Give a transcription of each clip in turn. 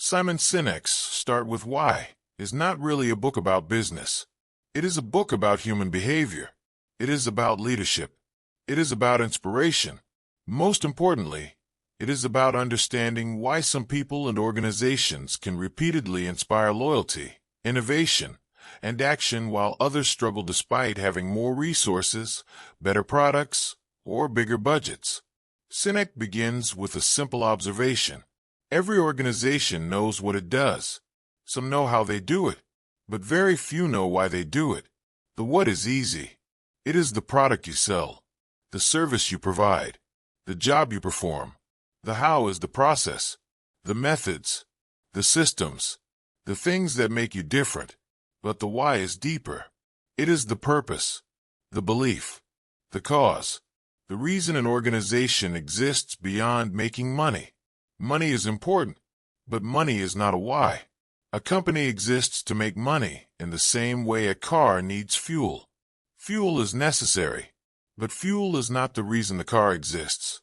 Simon Sinek's Start With Why is not really a book about business. It is a book about human behavior. It is about leadership. It is about inspiration. Most importantly, it is about understanding why some people and organizations can repeatedly inspire loyalty, innovation, and action while others struggle despite having more resources, better products, or bigger budgets. Sinek begins with a simple observation. Every organization knows what it does. Some know how they do it, but very few know why they do it. The what is easy. It is the product you sell, the service you provide, the job you perform. The how is the process, the methods, the systems, the things that make you different. But the why is deeper. It is the purpose, the belief, the cause, the reason an organization exists beyond making money. Money is important, but money is not a why. A company exists to make money in the same way a car needs fuel. Fuel is necessary, but fuel is not the reason the car exists.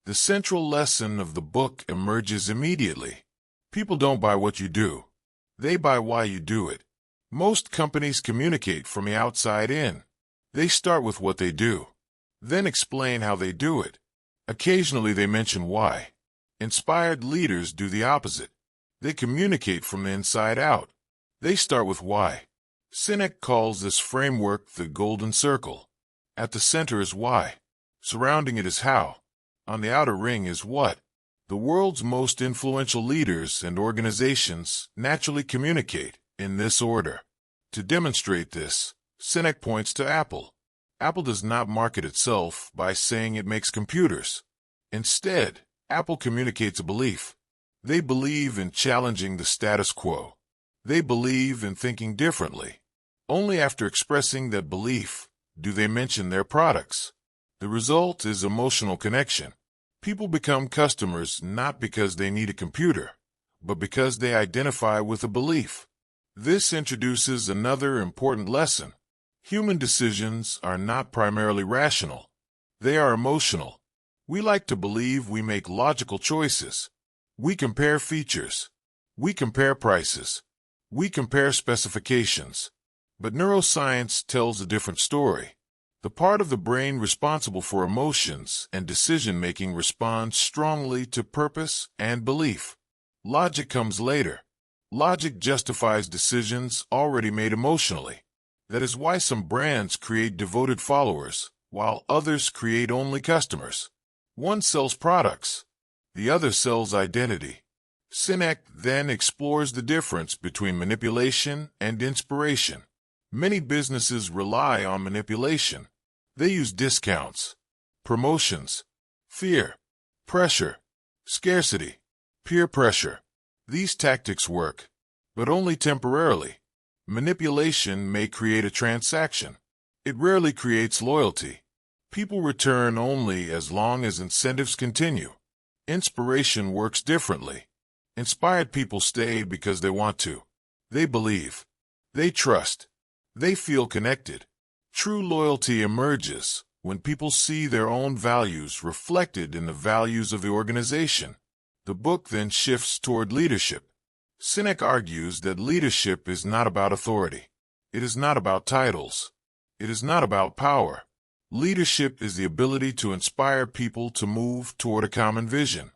The central lesson of the book emerges immediately. People don't buy what you do. They buy why you do it. Most companies communicate from the outside in. They start with what they do, then explain how they do it. Occasionally they mention why. Inspired leaders do the opposite. They communicate from the inside out. They start with why. Sinek calls this framework the golden circle. At the center is why. Surrounding it is how. On the outer ring is what. The world's most influential leaders and organizations naturally communicate in this order. To demonstrate this, Sinek points to Apple. Apple does not market itself by saying it makes computers. Instead, Apple communicates a belief. They believe in challenging the status quo. They believe in thinking differently. Only after expressing that belief do they mention their products. The result is emotional connection. People become customers not because they need a computer, but because they identify with a belief. This introduces another important lesson. Human decisions are not primarily rational. They are emotional. We like to believe we make logical choices. We compare features. We compare prices. We compare specifications. But neuroscience tells a different story. The part of the brain responsible for emotions and decision-making responds strongly to purpose and belief. Logic comes later. Logic justifies decisions already made emotionally. That is why some brands create devoted followers, while others create only customers. One sells products. The other sells identity. Sinek then explores the difference between manipulation and inspiration. Many businesses rely on manipulation. They use discounts, promotions, fear, pressure, scarcity, peer pressure. These tactics work, but only temporarily. Manipulation may create a transaction. It rarely creates loyalty. People return only as long as incentives continue. Inspiration works differently. Inspired people stay because they want to. They believe. They trust. They feel connected. True loyalty emerges when people see their own values reflected in the values of the organization. The book then shifts toward leadership. Sinek argues that leadership is not about authority. It is not about titles. It is not about power. Leadership is the ability to inspire people to move toward a common vision.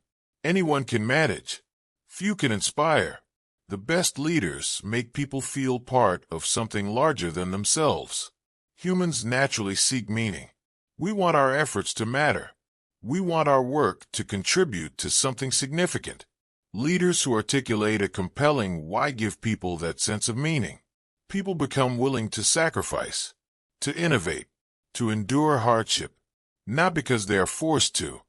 Anyone can manage. Few can inspire. The best leaders make people feel part of something larger than themselves. Humans naturally seek meaning. We want our efforts to matter. We want our work to contribute to something significant. Leaders who articulate a compelling why give people that sense of meaning. People become willing to sacrifice, to innovate, to endure hardship, not because they are forced to,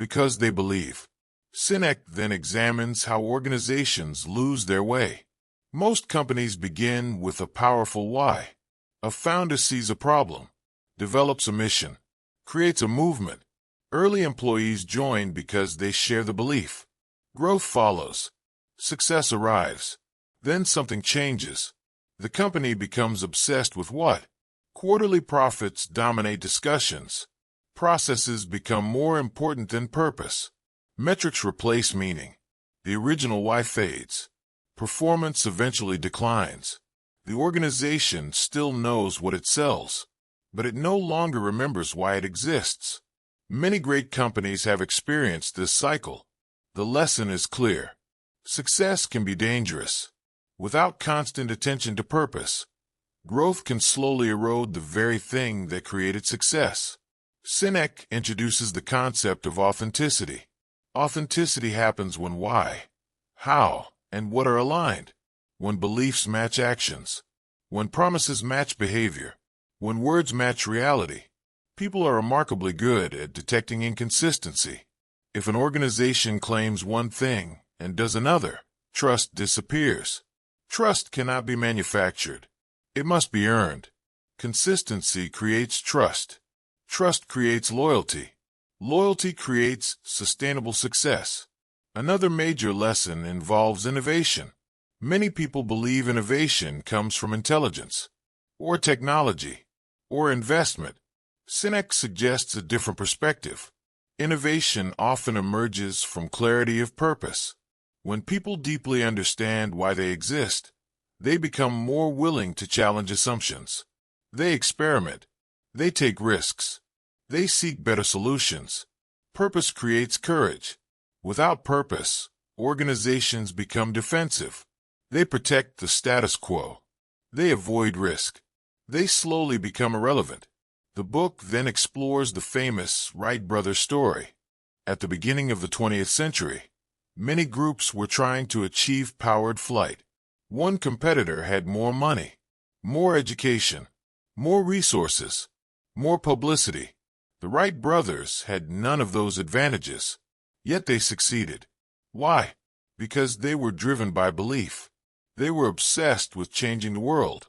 because they believe. Sinek then examines how organizations lose their way. Most companies begin with a powerful why. A founder sees a problem, develops a mission, creates a movement. Early employees join because they share the belief. Growth follows. Success arrives. Then something changes. The company becomes obsessed with what? Quarterly profits dominate discussions. Processes become more important than purpose. Metrics replace meaning. The original why fades. performance eventually declines. The organization still knows what it sells, but it no longer remembers why it exists. Many great companies have experienced this cycle. The lesson is clear. Success can be dangerous. Without constant attention to purpose, growth can slowly erode the very thing that created success. Sinek introduces the concept of authenticity. Authenticity happens when why, how, and what are aligned. When beliefs match actions. When promises match behavior. When words match reality. People are remarkably good at detecting inconsistency. If an organization claims one thing and does another, trust disappears. Trust cannot be manufactured. It must be earned. Consistency creates trust. Trust creates loyalty. Loyalty creates sustainable success. Another major lesson involves innovation. Many people believe innovation comes from intelligence, or technology, or investment. Sinek suggests a different perspective. Innovation often emerges from clarity of purpose. When people deeply understand why they exist, they become more willing to challenge assumptions. They experiment. They take risks. They seek better solutions. Purpose creates courage. Without purpose, organizations become defensive. They protect the status quo. They avoid risk. They slowly become irrelevant. The book then explores the famous Wright brothers story. At the beginning of the 20th century, many groups were trying to achieve powered flight. One competitor had more money, more education, more resources, more publicity. The Wright brothers had none of those advantages, yet they succeeded. Why? Because they were driven by belief. They were obsessed with changing the world.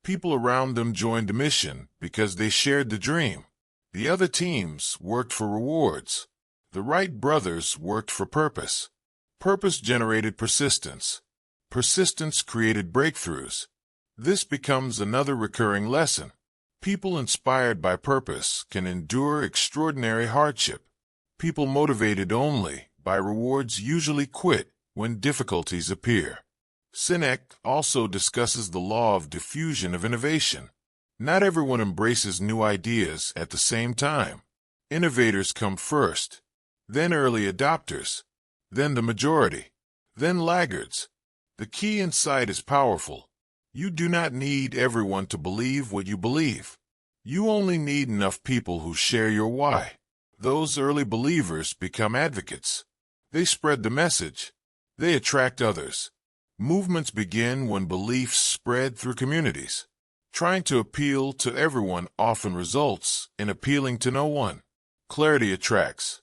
People around them joined the mission because they shared the dream. The other teams worked for rewards. The Wright brothers worked for purpose. Purpose generated persistence. Persistence created breakthroughs. This becomes another recurring lesson. People inspired by purpose can endure extraordinary hardship. People motivated only by rewards usually quit when difficulties appear. Sinek also discusses the law of diffusion of innovation. Not everyone embraces new ideas at the same time. Innovators come first, then early adopters, then the majority, then laggards. The key insight is powerful. You do not need everyone to believe what you believe. You only need enough people who share your why. Those early believers become advocates. They spread the message. They attract others. Movements begin when beliefs spread through communities. Trying to appeal to everyone often results in appealing to no one. Clarity attracts.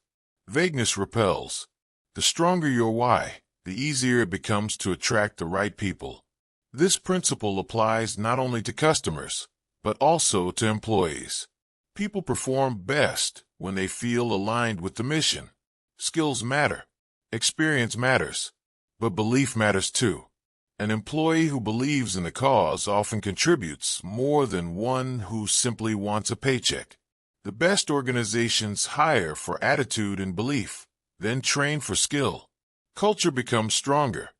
Vagueness repels. The stronger your why, the easier it becomes to attract the right people. This principle applies not only to customers, but also to employees. People perform best when they feel aligned with the mission. Skills matter. Experience matters. But belief matters too. An employee who believes in the cause often contributes more than one who simply wants a paycheck. The best organizations hire for attitude and belief, then train for skill. Culture becomes stronger.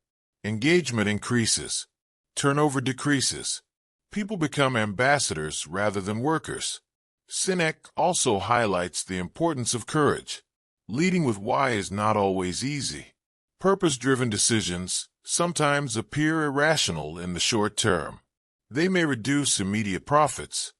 Engagement increases. Turnover decreases. People become ambassadors rather than workers. Sinek also highlights the importance of courage. Leading with why is not always easy. Purpose-driven decisions sometimes appear irrational in the short term. They may reduce immediate profits.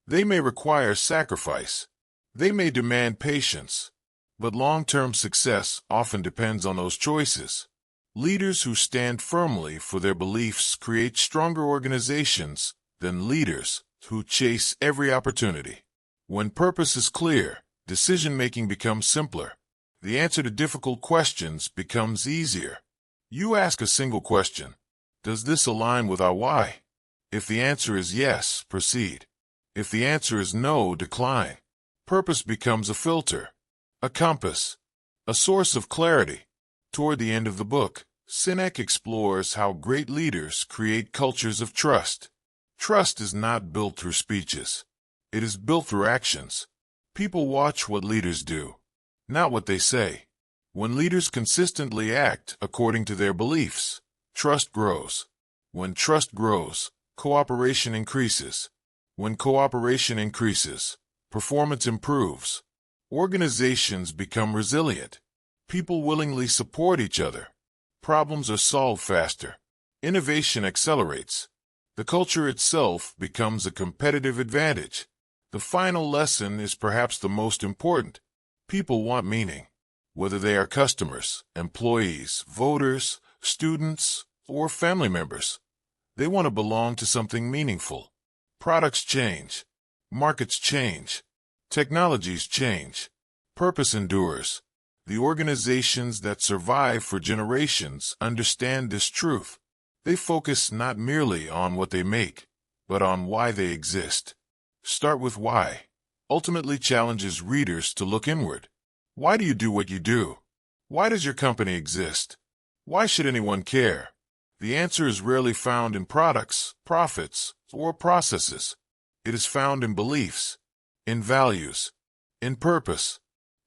They may require sacrifice. They may demand patience. But long-term success often depends on those choices. Leaders who stand firmly for their beliefs create stronger organizations than leaders who chase every opportunity. When purpose is clear, decision-making becomes simpler. The answer to difficult questions becomes easier. You ask a single question. Does this align with our why? If the answer is yes, proceed. If the answer is no, decline. Purpose becomes a filter, a compass, a source of clarity. Toward the end of the book, Sinek explores how great leaders create cultures of trust. Trust is not built through speeches. It is built through actions. People watch what leaders do, not what they say. When leaders consistently act according to their beliefs, Trust grows. When trust grows, cooperation increases. When cooperation increases, performance improves. Organizations become resilient. People willingly support each other. Problems are solved faster. Innovation accelerates. The culture itself becomes a competitive advantage. The final lesson is perhaps the most important. People want meaning. Whether they are customers, employees, voters, students, or family members, they want to belong to something meaningful. Products change. Markets change. Technologies change. Purpose endures. The organizations that survive for generations understand this truth. They focus not merely on what they make, but on why they exist. Start with why. Ultimately challenges readers to look inward. Why do you do what you do? Why does your company exist? Why should anyone care? The answer is rarely found in products, profits, or processes. It is found in beliefs, in values, in purpose.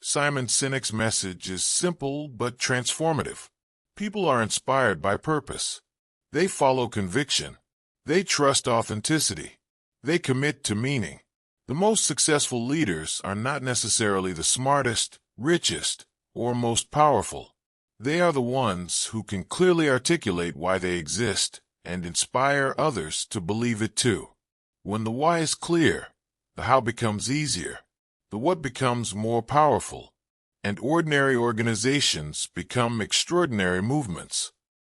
Simon Sinek's message is simple but transformative. People are inspired by purpose. They follow conviction. They trust authenticity. They commit to meaning. The most successful leaders are not necessarily the smartest, richest, or most powerful. They are the ones who can clearly articulate why they exist and inspire others to believe it too. When the why is clear, the how becomes easier, the what becomes more powerful, and ordinary organizations become extraordinary movements.